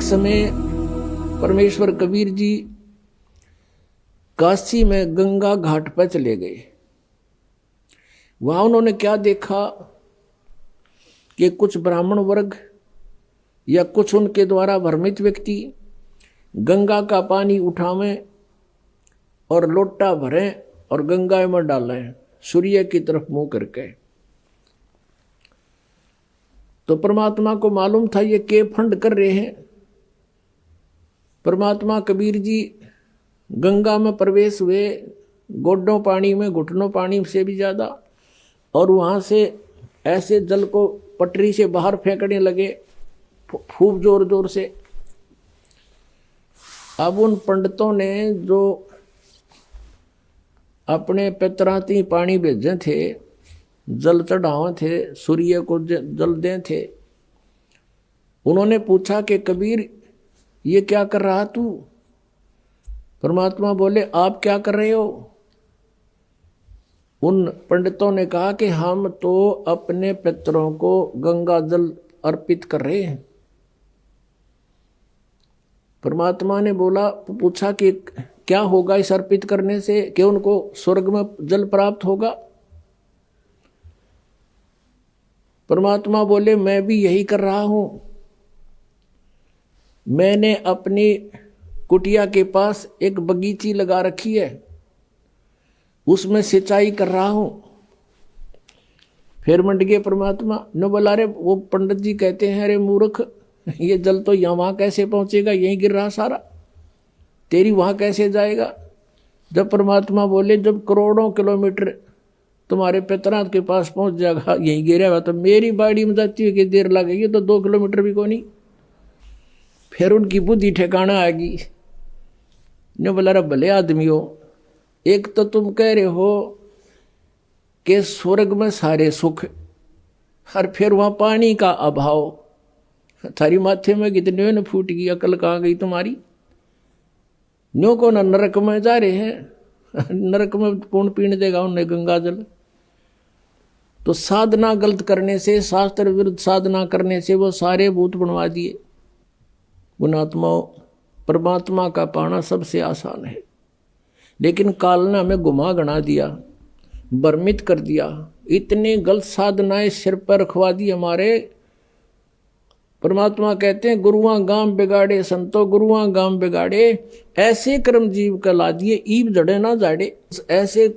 समय परमेश्वर कबीर जी काशी में गंगा घाट पर चले गए। वहां उन्होंने क्या देखा कि कुछ ब्राह्मण वर्ग या कुछ उनके द्वारा भ्रमित व्यक्ति गंगा का पानी उठावें और लोटा भरें और गंगा में डालें सूर्य की तरफ मुंह करके। तो परमात्मा को मालूम था ये के फंड कर रहे हैं। परमात्मा कबीर जी गंगा में प्रवेश हुए, गोडों पानी में, घुटनों पानी से भी ज्यादा, और वहां से ऐसे जल को पटरी से बाहर फेंकने लगे खूब जोर जोर से। अब उन पंडितों ने जो अपने पितराती पानी भेजे थे, जल चढ़ावे थे, सूर्य को जल दे थे, उन्होंने पूछा कि कबीर ये क्या कर रहा तू? परमात्मा बोले आप क्या कर रहे हो? उन पंडितों ने कहा कि हम तो अपने पितरों को गंगा जल अर्पित कर रहे हैं। परमात्मा ने बोला, पूछा कि क्या होगा इस अर्पित करने से, कि उनको स्वर्ग में जल प्राप्त होगा? परमात्मा बोले मैं भी यही कर रहा हूं। मैंने अपनी कुटिया के पास एक बगीची लगा रखी है, उसमें सिंचाई कर रहा हूं। फिर मंड गए परमात्मा न बोला, अरे वो पंडित जी कहते हैं, अरे मूर्ख, ये जल तो यहाँ वहां कैसे पहुंचेगा, यहीं गिर रहा सारा, तेरी वहां कैसे जाएगा? जब परमात्मा बोले जब करोड़ों किलोमीटर तुम्हारे पितरा के पास पहुंच जाएगा, यहीं गिरेगा, तो मेरी बाड़ी में जाती है कि देर लगेगी, तो 2 किलोमीटर भी कोई नहीं। फिर उनकी बुद्धि ठिकाना आएगी। ने बोला, रे भले आदमी हो, एक तो तुम कह रहे हो कि स्वर्ग में सारे सुख, और फिर वहां पानी का अभाव, थारी माथे में कितने न फूट गई, अकल कहाँ गई तुम्हारी? न्यों को न नरक में जा रहे हैं, नरक में कौन पीने देगा उन्हें गंगा जल? तो साधना गलत करने से, शास्त्र विरुद्ध साधना करने से वो सारे भूत बनवा दिए। उन आत्माओं, परमात्मा का पाना सबसे आसान है, लेकिन काल ने हमें गुमा गना दिया, भ्रमित कर दिया, इतने गलत साधनाएं सिर पर रखवा दी हमारे। परमात्मा कहते हैं गुरुआं गांव बिगाड़े संतो गुरुआं गांव बिगाड़े, ऐसे कर्म जीव का ला दिए ईब जड़े ना जाड़े। ऐसे